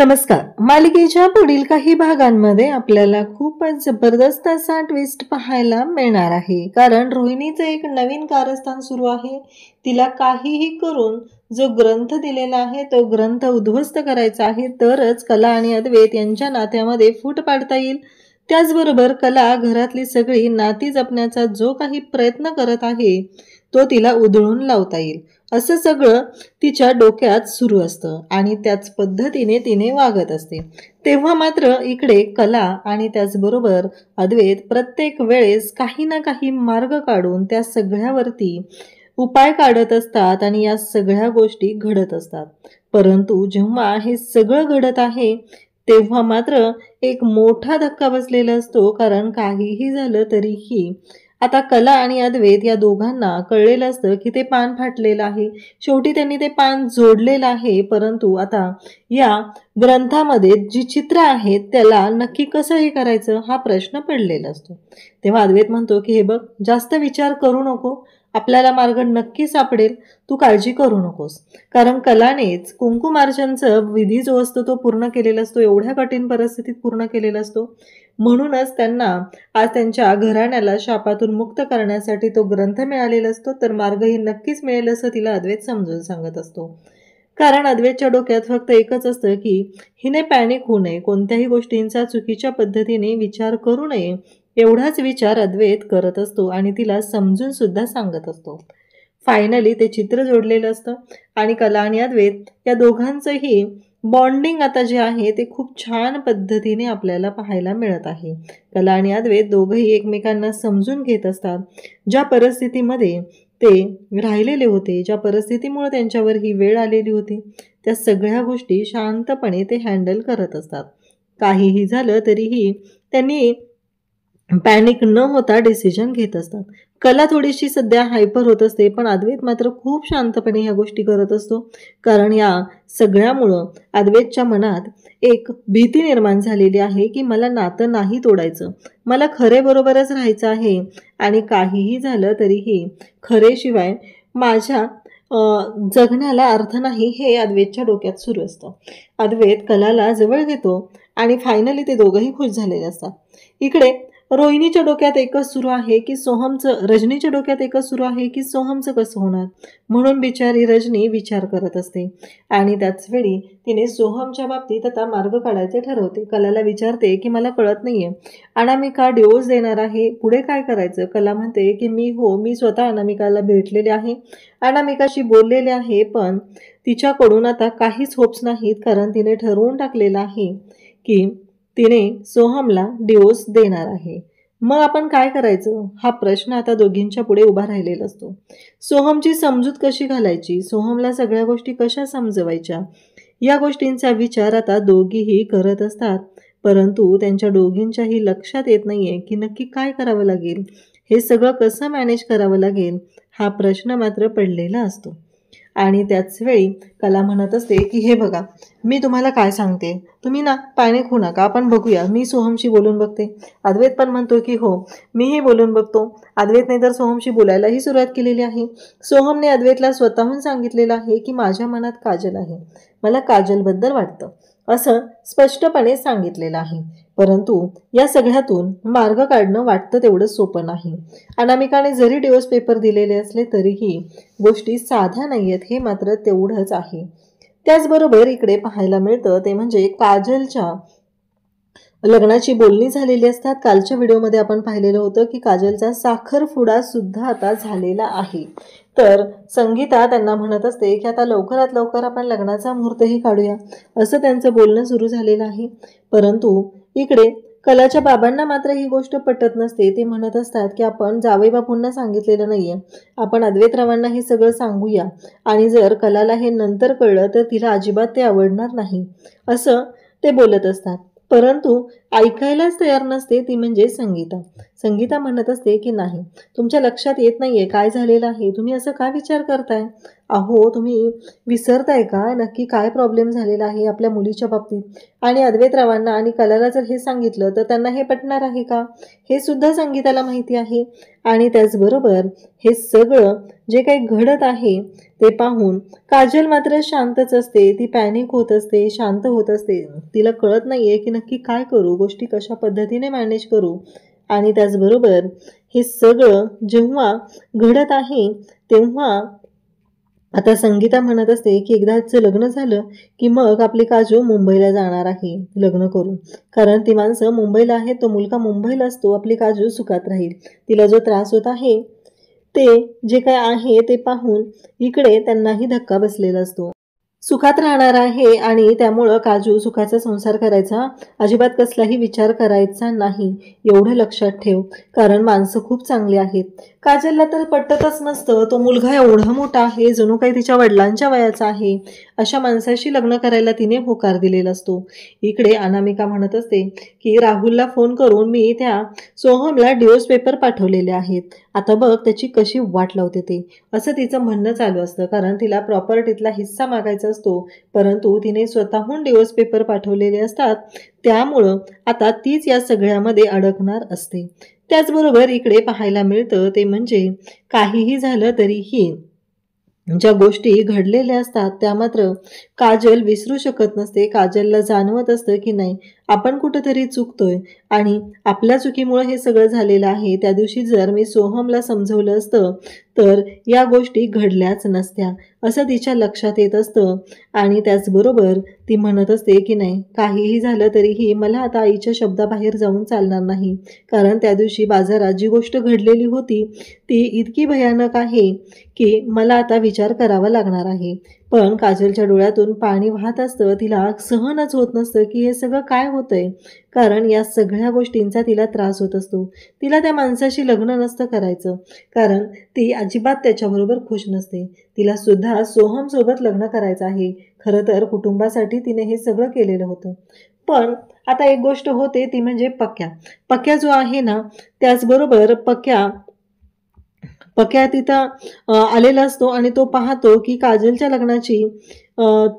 नमस्कार. मालिकेच्या पुढील काही भागांमध्ये आपल्याला खूपच जबरदस्त असा ट्विस्ट पाहायला मिळणार आहे. कारण रोहिणीचं एक नवीन कारस्थान सुरू आहे. तिला काहीही करून जो ग्रंथ दिलेला आहे तो ग्रंथ उद्ध्वस्त करायचा आहे, तरच कला आणि अद्वैत यांच्या नात्यामध्ये फूट पाडता येईल. त्याचबरोबर कला घरातली सगळी नाती जपण्याचा जो काही प्रयत्न करत आहे तो तिला उधळून लावता येईल, असं सगळं तिच्या डोक्यात सुरू असतं आणि त्याच पद्धतीने तिने वागत असते. तेव्हा मात्र इकडे कला आणि त्याचबरोबर अद्वैत प्रत्येक वेळेस काही ना काही मार्ग काढून त्या सगळ्यावरती उपाय काढत असतात आणि या सगळ्या गोष्टी घडत असतात. परंतु जेव्हा हे सगळं घडत आहे तेव्हा मात्र एक मोठा धक्का बसलेला असतो. कारण काहीही झालं तरीही आता कला आणि अद्वैत या दोघांना कळलेलं असतं की ते पान फाटलेलं आहे. शेवटी त्यांनी ते पान जोडलेलं आहे, परंतु आता या ग्रंथामध्ये जी चित्र आहेत त्याला नक्की कसं हे करायचं हा प्रश्न पडलेला असतो. तेव्हा अद्वैत म्हणतो की हे बघ, जास्त विचार करू नको, आपल्याला मार्ग नक्की सापडेल, तू काळजी करू नकोस. कारण कलानेच कुंकुमार्चनचं विधी जो असतो तो पूर्ण केलेला असतो, एवढ्या कठीण परिस्थितीत पूर्ण केलेला असतो. म्हणूनच त्यांना आज त्यांच्या घराण्याला शापातून मुक्त करण्यासाठी तो ग्रंथ मिळालेला असतो. तर मार्गही नक्कीच मिळेल असं तिला अद्वैत समजून सांगत असतो. कारण अद्वैतच्या डोक्यात फक्त एकच असतं की हिने पॅनिक होऊ नये, कोणत्याही गोष्टींचा चुकीच्या पद्धतीने विचार करू नये, एवढाच विचार अद्वैत करत असतो आणि तिला समजून सुद्धा सांगत असतो. फायनली ते चित्र जोडलेलं असतं आणि कला आणि अद्वैत या दोघांचंही बॉन्डिंग आता जे आहे ते खूप छान पद्धतीने आपल्याला पाहायला मिळत आहे. कला आणि अद्वैत दोघंही एकमेकांना समजून घेत असतात. ज्या परिस्थितीमध्ये ते राहिलेले होते, ज्या परिस्थितीमुळे त्यांच्यावर ही वेळ आलेली होती, त्या सगळ्या गोष्टी शांतपणे ते हँडल करत असतात. काहीही झालं तरीही त्यांनी पॅनिक न होता डिसिजन घेत असतात. कला थोडीशी सध्या हायपर होत असते, पण अद्वैत मात्र खूप शांतपणे ह्या गोष्टी करत असतो. कारण या सगळ्यामुळं अद्वैतच्या मनात एक भीती निर्माण झालेली आहे की मला नातं नाही तोडायचं, मला खरे बरोबरच राहायचं आहे आणि काहीही झालं तरीही खरेशिवाय माझ्या जगण्याला अर्थ नाही, हे अद्वैतच्या डोक्यात सुरू असतं. अद्वैत कलाला जवळ घेतो आणि फायनली ते दोघंही खुश झालेले असतात. इकडे रोहिणीच्या डोक्यात एकच सुरू आहे की रजनीच्या डोक्यात एकच सुरू आहे की सोहमचं कसं होणार, म्हणून बिचारी रजनी विचार करत असते आणि त्याच वेळी तिने सोहमच्या बाबतीत आता मार्ग काढायचे ठरवते. कलाला विचारते की मला कळत नाहीये, अनामिका डिवोर्स देणार आहे, पुढे काय करायचं. कला म्हणते की मी स्वतः अनामिकाला भेटलेले आहे, अनामिकाशी बोललेले आहे, पण तिच्याकडून आता काहीच होप्स नाहीत. कारण तिने ठरवून टाकलेलं आहे की तिने सोहमला डिवोर्स देणार आहे. मग आपण काय करायचं हा प्रश्न आता दोघींच्या पुढे उभा राहिलेला असतो. सोहमची समजूत कशी घालायची, सोहमला सगळ्या गोष्टी कशा समजवायच्या, या गोष्टींचा विचार आता दोघीही करत असतात. परंतु त्यांच्या दोघींच्याही लक्षात येत नाहीये की नक्की काय करावं लागेल, हे सगळं कसं मॅनेज करावं लागेल हा प्रश्न मात्र पडलेला असतो. आणि त्याच वेळी कला म्हणत असते की हे बघा, मी तुम्हाला काय सांगते, तुम्ही ना पॅनिक होऊ नका, आपण बघूया, मी सोहमशी बोलून बघते. अद्वैत पण म्हणतो की हो, मीही बोलून बघतो. अद्वैतने तर सोहमशी बोलायलाही सुरुवात केलेली आहे. सोहमने अद्वैतला स्वतःहून सांगितलेलं आहे की माझ्या मनात काजल आहे, मला काजलबद्दल वाटतं, असं स्पष्टपणे सांगितलेलं आहे. परंतु या सगळ्यातून मार्ग काढणं वाटतं तेवढं सोपं नाही. अनामिकाने जरी डिवोर्स पेपर दिलेले असले तरीही गोष्टी साध्या नाही आहेत, हे मात्र तेवढंच आहे. त्याचबरोबर इकडे पाहायला मिळतं ते म्हणजे काजलच्या लग्नाची बोलणी झालेली असतात. कालच्या व्हिडिओमध्ये आपण पाहिलेलं होतं की काजलचा साखरपुडा सुद्धा आता झालेला आहे. तर संगीता त्यांना म्हणत असते की आता लवकरात लवकर आपण लग्नाचा मुहूर्तही काढूया, असं त्यांचं बोलणं सुरू झालेलं आहे. परंतु इकडे कलाच्या बाबांना मात्र ही गोष्ट पटत नसते. ते म्हणत असतात की आपण जावईबापूंना सांगितलेलं नाहीये, आपण अद्वैतरावांना हे सगळं सांगूया आणि जर कलाला हे नंतर कळलं तर तिला अजिबात ते आवडणार नाही, असं ते बोलत असतात. परंतु ऐकायलाच तयार नसते ती म्हणजे संगीता. संगीता म्हणत असते की नाही, तुमच्या लक्षात येत नाहीये काय झालेलं आहे, तुम्ही असं का विचार करताय? अहो तुम्ही विसरताय का नक्की काय प्रॉब्लेम झालेला आहे आपल्या मुलीच्या बाबतीत? आणि अद्वैतरावांना आणि कलाला जर हे सांगितलं तर त्यांना हे पटणार आहे का? हे सुद्धा संगीताला माहिती आहे. आणि त्याचबरोबर हे सगळं जे काही घडत आहे ते पाहून काजल मात्र शांतच असते. ती पॅनिक होत असते, शांत होत असते. तिला कळत नाहीये की नक्की काय करू, गोष्टी कशा पद्धतीने मॅनेज करू. आणि त्याचबरोबर हे सगळं जेव्हा घडत आहे तेव्हा आता संगीता म्हणत असते की एकदाचं लग्न झालं की मग आपली काजू मुंबईला जाणार आहे लग्न करून. कारण ती माणसं मुंबईला आहेत, तो मुलगा मुंबईला असतो, आपली काजू सुखात राहील. तिला जो त्रास होत आहे ते जे काय आहे ते पाहून इकडे त्यांनाही धक्का बसलेला असतो. सुखात राहणार आहे आणि त्यामुळं काजू सुखाचा संसार करायचा अजिबात कसलाही विचार करायचा नाही, एवढं लक्षात ठेव. कारण माणसं खूप चांगली आहेत. काजलला तर पटतच नसतं, तो मुलगा एवढा मोठा आहे, जणू काही तिच्या वडिलांच्या वयाचा आहे, अशा माणसाशी लग्न करायला तिने होकार दिलेला असतो. इकडे अनामिका म्हणत असते की राहुलला फोन करून मी त्या सोहमला डिवोर्स पेपर पाठवलेले आहेत, आता बघ त्याची कशी वाट लावते ते, असं तिचं म्हणणं चालू असतं. कारण तिला प्रॉपर्टीतला हिस्सा मागायचा असतो, परंतु तिने स्वतःहून डिवोर्स पेपर पाठवलेले असतात, त्यामुळं आता तीच या सगळ्यामध्ये अडकणार असते. त्याचबरोबर इकडे पाहायला मिळतं ते म्हणजे काहीही झालं तरीही ज्या गोष्टी घडलेल्या असतात त्या मात्र काजल विसरू शकत नसते. काजलला जाणवत असतं की नाही, आपण कुठंतरी चुकतोय आणि आपल्या चुकीमुळे हे सगळं झालेलं आहे. त्या दिवशी जर मी सोहमला समजवलं असतं तर या गोष्टी घडल्याच नसत्या, असं तिच्या लक्षात येत असतं. आणि त्याचबरोबर ती म्हणत असते की नाही, काहीही झालं तरीही मला आता आईच्या शब्दाबाहेर जाऊन चालणार नाही. कारण त्या दिवशी बाजारात जी गोष्ट घडलेली होती ती इतकी भयानक आहे की मला आता विचार करावा लागणार आहे. पण काजलच्या डोळ्यातून पाणी वाहत असतं. तिला सहनच होत नसतं की हे सगळं काय होतंय. कारण या सगळ्या गोष्टींचा तिला त्रास होत असतो. तिला त्या माणसाशी लग्न नसतं करायचं, कारण ती अजिबात त्याच्याबरोबर खुश नसते. तिला सुद्धा सोहमसोबत लग्न करायचं आहे. खरं तर कुटुंबासाठी तिने हे सगळं केलेलं होतं. पण आता एक गोष्ट होते ती म्हणजे पक्या जो आहे ना, त्याचबरोबर पक्या तिथं आलेला असतो आणि तो पाहतो की काजलच्या लग्नाची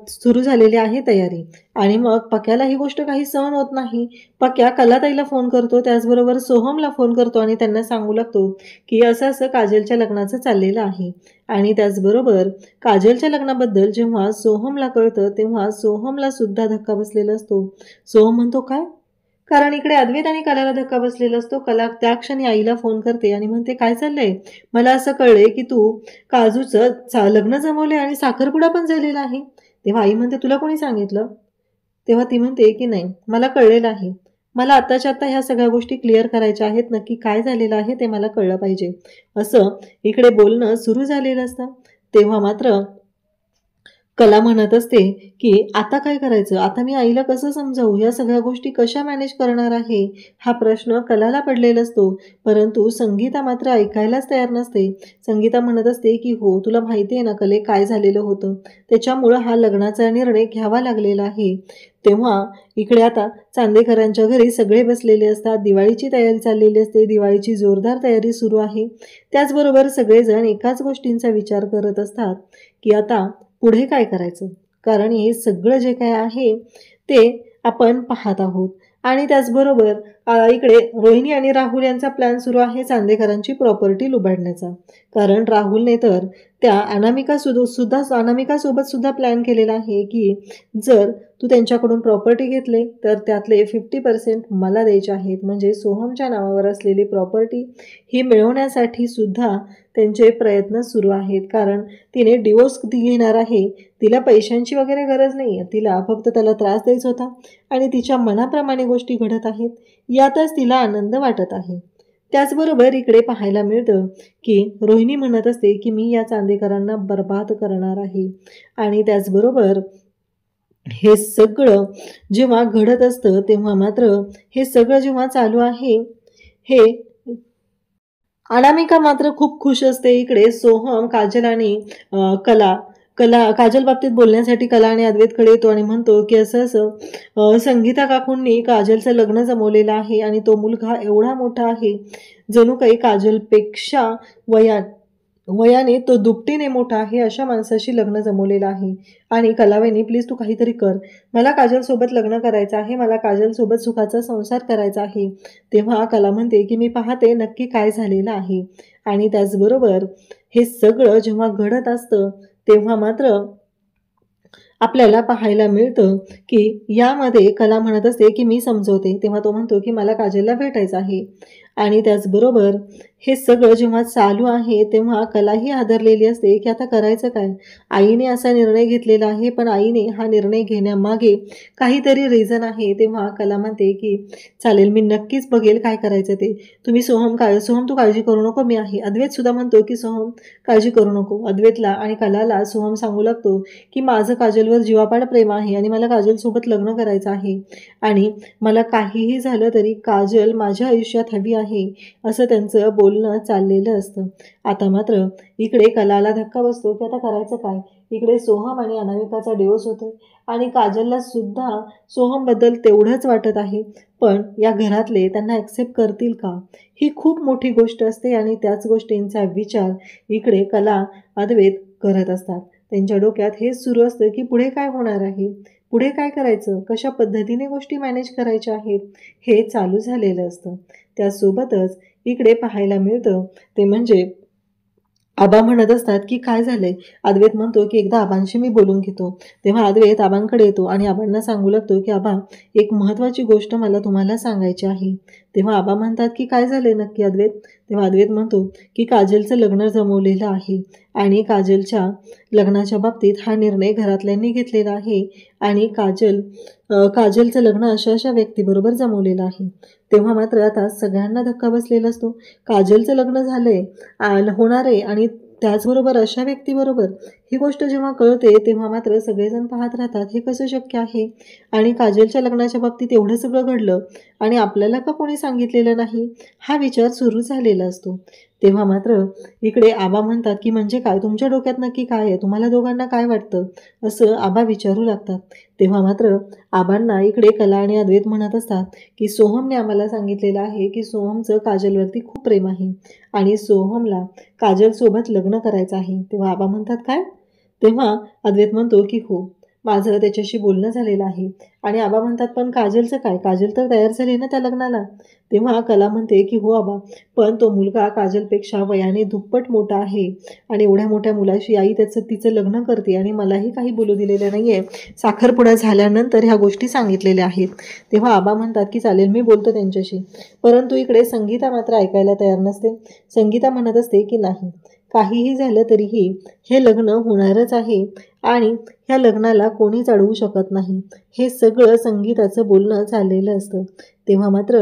सुरू झालेली आहे तयारी. आणि मग पक्याला ही गोष्ट काही सहन होत नाही. पक्या कलाताईला फोन करतो, त्याचबरोबर सोहमला फोन करतो आणि त्यांना सांगू लागतो की असं असं काजलच्या लग्नाचं चाललेलं आहे. आणि त्याचबरोबर काजलच्या लग्नाबद्दल जेव्हा सोहमला कळतं तेव्हा सोहमला सुद्धा धक्का बसलेला असतो. सोहम म्हणतो काय, कारण इकडे अद्वैत आणि कलाला धक्का बसलेला असतो. कला त्या क्षणी आईला फोन करते आणि म्हणते काय चाललंय, मला असं कळलंय की तू काजूचं लग्न जमवलंय आणि साखरपुडा पण झालेला आहे. तेव्हा आई म्हणते तुला कोणी सांगितलं? तेव्हा ती म्हणते की नाही, मला कळलेलं आहे, मला आत्ताच्या आत्ता ह्या सगळ्या गोष्टी क्लिअर करायच्या आहेत, नक्की काय झालेलं आहे ते मला कळलं पाहिजे, असं इकडे बोलणं सुरू झालेलं असतं. तेव्हा मात्र कला म्हणत असते की आता काय करायचं, आता मी आईला कसं समजावू, या सगळ्या गोष्टी कशा मॅनेज करणार आहे, हा प्रश्न कलाला पडलेला असतो. परंतु संगीता मात्र ऐकायलाच तयार नसते. संगीता म्हणत असते की हो, तुला माहिती आहे ना कले काय झालेलं होतं, त्याच्यामुळं हा लग्नाचा निर्णय घ्यावा लागलेला आहे. तेव्हा इकडे आता चांदेकरांच्या घरी सगळे बसलेले असतात. दिवाळीची तयारी चाललेली असते, दिवाळीची जोरदार तयारी सुरू आहे. त्याचबरोबर सगळेजण एकाच गोष्टींचा विचार करत असतात की आता पुढे काय करायचं. कारण हे सगळं जे काय आहे ते आपण पाहत आहोत. आणि त्याचबरोबर इकडे रोहिणी आणि राहुल यांचा प्लॅन सुरू आहे चांदेकरांची प्रॉपर्टी लुबाडण्याचा. कारण राहुलने तर त्या अनामिकासोबत सुद्धा प्लॅन केलेला आहे की जर तू त्यांच्याकडून प्रॉपर्टी घेतले तर त्यातले 50% मला द्यायचे आहेत. म्हणजे सोहमच्या नावावर असलेली प्रॉपर्टी ही मिळवण्यासाठी सुद्धा त्यांचे प्रयत्न सुरू आहेत. कारण तिने डिवोर्स घेणार आहे, तिला पैशांची वगैरे गरज नाही आहे, तिला फक्त त्याला त्रास द्यायचा होता आणि तिच्या मनाप्रमाणे गोष्टी घडत आहेत, यातच तिला आनंद वाटत आहे. त्याचबरोबर इकडे पाहायला मिळतं की रोहिणी म्हणत असते की मी या चांदेकरांना बर्बाद करणार आहे. आणि त्याचबरोबर हे सगळं जेव्हा घडत असतं तेव्हा मात्र हे सगळं जेव्हा चालू आहे हे अनामिका मात्र खूप खुश असते. इकडे सोहम, काजल आणि कला काजल बाबतीत बोलण्यासाठी कला आणि अद्वैतकडे येतो आणि म्हणतो की असं असं संगीता काकूंनी काजलचं लग्न जमवलेलं आहे आणि तो मुलगा एवढा मोठा आहे, जणू काही काजलपेक्षा वयाने तो दुपटीने मोठा आहे, अशा माणसाशी लग्न जमवलेलं आहे. आणि कलावहिनी प्लीज तू काहीतरी कर, मला काजलसोबत लग्न करायचं आहे, मला काजलसोबत सुखाचा संसार करायचा आहे. तेव्हा कला म्हणते की मी पाहते नक्की काय झालेलं आहे. आणि त्याचबरोबर हे सगळं जेव्हा घडत असतं तेव्हा मात्र आपल्याला पाहायला मिळतं की यामध्ये कला म्हणत असते की मी समजवते. तेव्हा तो म्हणतो की मला काजलला भेटायचं आहे. आणि त्याचबरोबर हे सगळं जेव्हा चालू आहे तेव्हा कलाही हादरलेली असते की आता करायचं काय. आईने असा निर्णय घेतलेला आहे, पण आईने हा निर्णय घेण्यामागे काहीतरी रिझन आहे. तेव्हा कला म्हणते की चालेल, मी नक्कीच बघेल काय करायचं ते. तुम्ही सोहम तू काळजी करू नको, मी आहे. अद्वैत सुद्धा म्हणतो की सोहम काळजी करू नको. अद्वैतला आणि कलाला सोहम सांगू लागतो की माझं काजलवर जीवापाड प्रेम आहे आणि मला काजलसोबत लग्न करायचं आहे आणि मला काहीही झालं तरी काजल माझ्या आयुष्यात हवी आहे, असं त्यांचं बोलणं चाललेलं असतं. आता मात्र इकडे कलाला धक्का बसतो की आता करायचं काय. इकडे सोहम आणि अनामिकाचा डिवोर्स होतोय आणि काजलला सुद्धा सोहमबद्दल तेवढंच वाटत आहे, पण या घरातले त्यांना ॲक्सेप्ट करतील का, ही खूप मोठी गोष्ट असते. आणि त्याच गोष्टींचा विचार इकडे कला अद्वैत करत असतात. त्यांच्या डोक्यात हेच सुरू असतं की पुढे काय होणार आहे, पुढे काय करायचं, कशा पद्धतीने गोष्टी मॅनेज करायच्या आहेत, हे चालू झालेलं असतं. त्यासोबतच इकडे पाहायला मिळतं ते म्हणजे आबा म्हणत असतात की काय झालंय. अद्वैत म्हणतो की एकदा आबांशी मी बोलून घेतो. तेव्हा अद्वैत आबांकडे येतो आणि आबांना सांगू लागतो की आबा, एक महत्त्वाची गोष्ट मला तुम्हाला सांगायची आहे. तेव्हा आबा म्हणतात की काय झालंय नक्की अद्वैत. तेव्हा अद्वैत म्हणतो की काजलचं लग्न जमवलेलं आहे आणि काजलच्या लग्नाच्या बाबतीत हा निर्णय घरातल्यांनी घेतलेला आहे आणि काजलचं लग्न अशा अशा व्यक्तीबरोबर जमवलेलं आहे. तेव्हा मात्र आता सगळ्यांना धक्का बसलेला असतो. काजलचं लग्न झालंय, होणार आहे आणि त्याचबरोबर अशा व्यक्तीबरोबर, ही गोष्ट जेव्हा कळते तेव्हा मात्र सगळेजण पाहत राहतात हे कसं शक्य आहे. आणि काजलच्या लग्नाच्या बाबतीत एवढं सगळं घडलं आणि आपल्याला का कोणी सांगितलेलं नाही, हा विचार सुरू झालेला असतो. तेव्हा मात्र इकडे आबा म्हणतात की म्हणजे काय, तुमच्या डोक्यात नक्की काय आहे, तुम्हाला दोघांना काय वाटतं, असं आबा विचारू लागतात. तेव्हा मात्र आबांना इकडे कला आणि अद्वैत म्हणत असतात की सोहमने आम्हाला सांगितलेलं आहे की सोहमचं काजलवरती खूप प्रेम आहे आणि सोहमला काजलसोबत लग्न करायचं आहे. तेव्हा आबा म्हणतात काय. तेव्हा अद्वैत म्हणतो की हो, माझं त्याच्याशी बोलणं झालेलं आहे. आणि आबा म्हणतात पण काजलचं काय, काजल तर तयार झाली ना त्या लग्नाला. तेव्हा कला म्हणते की हो आबा, पण तो मुलगा काजलपेक्षा वयाने दुप्पट मोठा आहे आणि एवढ्या मोठ्या मुलाशी आई तिचं लग्न करते आणि मलाही काही बोलू दिलेलं नाही आहे. साखरपुडा झाल्यानंतर ह्या गोष्टी सांगितलेल्या आहेत. तेव्हा आबा म्हणतात की चालेल, मी बोलतो त्यांच्याशी. परंतु इकडे संगीता मात्र ऐकायला तयार नसते. संगीता म्हणत असते की नाही, काहीही झालं तरीही हे लग्न होणारच आहे आणि ह्या लग्नाला कोणीच अडवू शकत नाही, हे सगळं संगीताचं बोलणं चाललेलं असतं. तेव्हा मात्र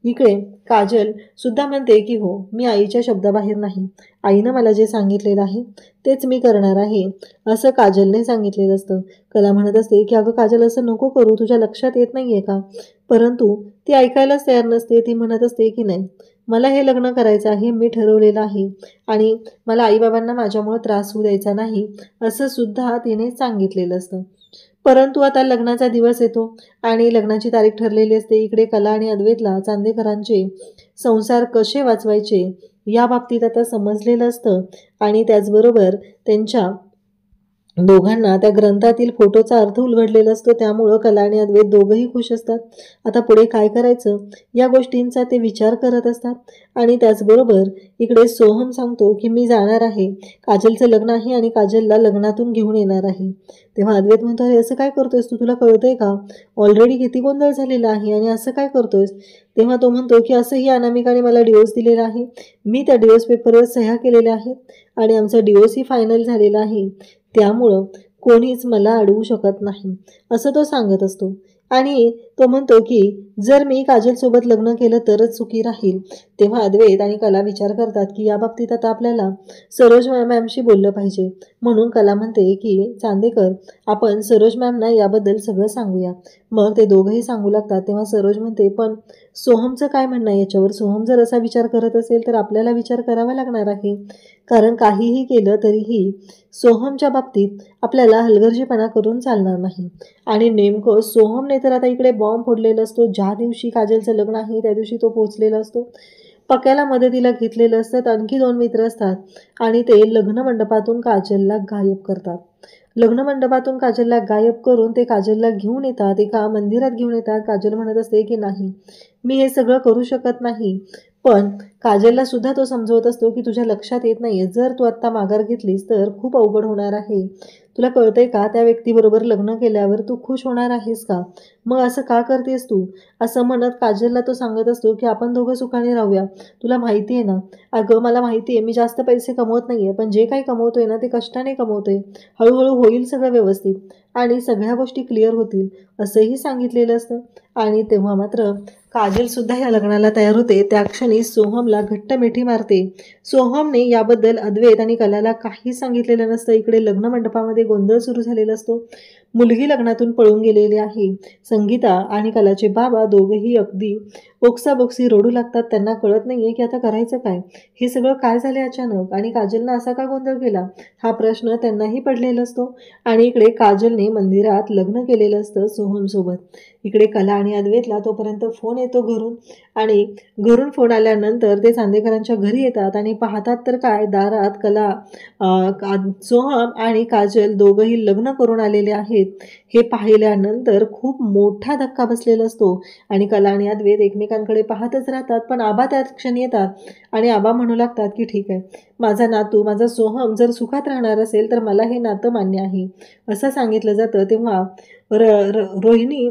इकडे काजल सुद्धा म्हणते की हो, मी आईच्या शब्दाबाहेर नाही, आईनं मला जे सांगितलेलं आहे तेच मी करणार आहे, असं काजलने सांगितलेलं असतं. कला म्हणत असते की अगं काजल, असं नको करू, तुझ्या लक्षात येत नाही आहे का. परंतु ती ऐकायलाच तयार नसते. ती म्हणत असते की नाही, मला हे लग्न करायचं आहे, मी ठरवलेलं आहे आणि मला आईबाबांना माझ्यामुळे त्रास होऊ द्यायचा नाही, असं सुद्धा तिने सांगितलेलं असतं. परंतु आता लग्नाचा दिवस येतो आणि लग्नाची तारीख ठरलेली असते. इकडे कला आणि अद्वैतला चांदेकरांचे संसार कसे वाचवायचे या बाबतीत आता समजलेलं असतं आणि त्याचबरोबर त्यांच्या दोघांना त्या ग्रंथातील फोटोचा अर्थ उलगडलेला असतो. त्यामुळं कला आणि अद्वैत दोघंही खुश असतात. आता पुढे काय करायचं या गोष्टींचा ते विचार करत असतात. आणि त्याचबरोबर इकडे सोहम सांगतो की मी जाणार आहे, काजलचं लग्न आहे आणि काजलला लग्नातून घेऊन येणार आहे. तेव्हा अद्वैत म्हणतो, अरे असं काय करतोयस तू, तुला कळतंय का, ऑलरेडी किती गोंधळ झालेला आहे आणि असं काय करतोयस. तेव्हा तो म्हणतो की असंही अनामिकाने मला डिवोर्स दिलेला आहे, मी त्या डिवोर्स पेपरवर सह्या केलेल्या आहेत आणि आमचा डिवोर्सही फायनल झालेला आहे, त्यामुळं कोणीच मला अडवू शकत नाही, असं तो सांगत असतो. आणि तो म्हणतो की जर मी काजलसोबत लग्न केलं तरच सुखी राहील. तेव्हा अद्वैत आणि कला विचार करतात की या बाबतीत आता आपल्याला सरोज मॅमशी बोललं पाहिजे. म्हणून कला म्हणते की चांदेकर, आपण सरोज मॅमना याबद्दल सगळं सांगूया. मग ते दोघंही सांगू लागतात. तेव्हा सरोज म्हणते, पण सोहमचं काय म्हणणं आहे याच्यावर? सोहम जर असा विचार करत असेल तर आपल्याला विचार करावा लागणार आहे, कारण काहीही केलं तरीही सोहमच्या बाबतीत आपल्याला हलगर्जीपणा करून चालणार नाही. आणि नेमकं सोहमने तर आता इकडे बॉम्ब फोडलेला असतो. ज्या दिवशी काजलचं लग्न आहे त्या दिवशी तो पोहोचलेला असतो. पक्याला मदतीला घेतलेलं असतात. आणखी 2 मित्र असतात आणि ते लग्न मंडपातून काजलला गायब करतात. लग्न मंडपातून काजलला गायब करून ते काजलला घेऊन येतात, एका मंदिरात घेऊन येतात. काजल म्हणत असते की नाही, मी हे सगळं करू शकत नाही. पण काजलला सुद्धा तो समजवत असतो की तुझ्या लक्षात येत नाहीये, जर तू आत्ता माघार घेतलीस तर खूप अवघड होणार आहे. तुला कळतंय का, त्या व्यक्तीबरोबर लग्न केल्यावर तू खुश होणार आहेस का? मग असं का करतेस तू? असं म्हणत काजलला तो सांगत असतो की आपण दोघं सुखाने राहूया. तुला माहिती आहे ना, अगं मला माहिती आहे मी जास्त पैसे कमवत नाहीये, पण जे काही कमवतोय ना ते कष्टाने कमवतोय. हळूहळू होईल सगळं व्यवस्थित आणि सगळ्या गोष्टी क्लिअर होतील असंही सांगितलेलं असतं. आणि तेव्हा मात्र काजल सुद्धा या लग्नाला तयार होते. त्या क्षणी सोहमला घट्ट मिठी मारते. सोहमने याबद्दल अद्वैत आणि कलाला काही सांगितलेलं नसतं. इकडे लग्न मंडपामध्ये गोंधळ सुरू झालेला असतो. मुलगी लग्नातून पळून गेलेली आहे. संगीता आणि कलाचे बाबा दोघेही अगदी ओक्साबोक्सी रडू लागतात. त्यांना कळत नाहीये की आता करायचं काय. हे सगळं काय झाले अचानक आणि काजलनं असा का गोंधळ केला, हा प्रश्न त्यांनाही पडलेला असतो. आणि इकडे काजलने मंदिरात लग्न केलेलं असतं सोहमसोबत. इकडे कला आणि अद्वैतला तोपर्यंत फोन येतो घरून. आणि घरून फोन आल्यानंतर ते चांदेकरांच्या घरी येतात आणि पाहतात तर काय, दारात कला, सोहम आणि काजल दोघंही लग्न करून आलेले आहेत. हे पाहिल्यानंतर खूप मोठा धक्का बसलेला असतो आणि कला आणि अद्वैत एकमेकांकडे पाहतच राहतात. पण आबा त्याच क्षणी येतात आणि आबा म्हणू लागतात की ठीक आहे, माझा नातू, माझा सोहम जर सुखात राहणार असेल तर मला हे नातं मान्य आहे असं सांगितलं जातं. तेव्हा रोहिणी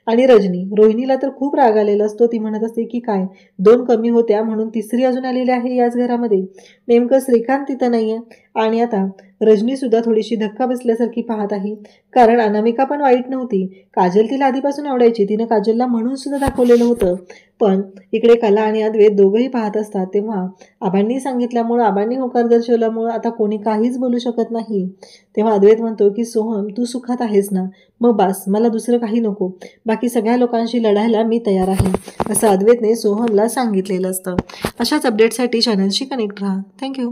आणि रजनी, रोहिणीला तर खूप राग आलेला असतो. ती म्हणत असते की काय, 2 कमी होत्या म्हणून तिसरी अजून आलेली आहे याच घरामध्ये. नेमकं श्रीकांत तिथं नाहीये. आणि आता रजनी सुद्धा थोडीशी धक्का बसल्यासारखी पाहत आहे, कारण अनामिका पण वाईट नव्हती. काजल तिला आधीपासून आवडायची, तिनं काजलला म्हणून सुद्धा दाखवलेलं होतं. पण इकडे कला आणि अद्वैत दोघंही पाहत असतात. तेव्हा आबांनी सांगितल्यामुळं, आबांनी होकार दर्शवल्यामुळं आता कोणी काहीच बोलू शकत नाही. तेव्हा अद्वैत म्हणतो की सोहम, तू सुखात आहेस ना, मग बास, मला दुसरं काही नको. बाकी सगळ्या लोकांशी लढायला मी तयार आहे असं अद्वैतने सोहमला सांगितलेलं असतं. अशाच अपडेटसाठी चॅनलशी कनेक्ट राहा. थँक्यू.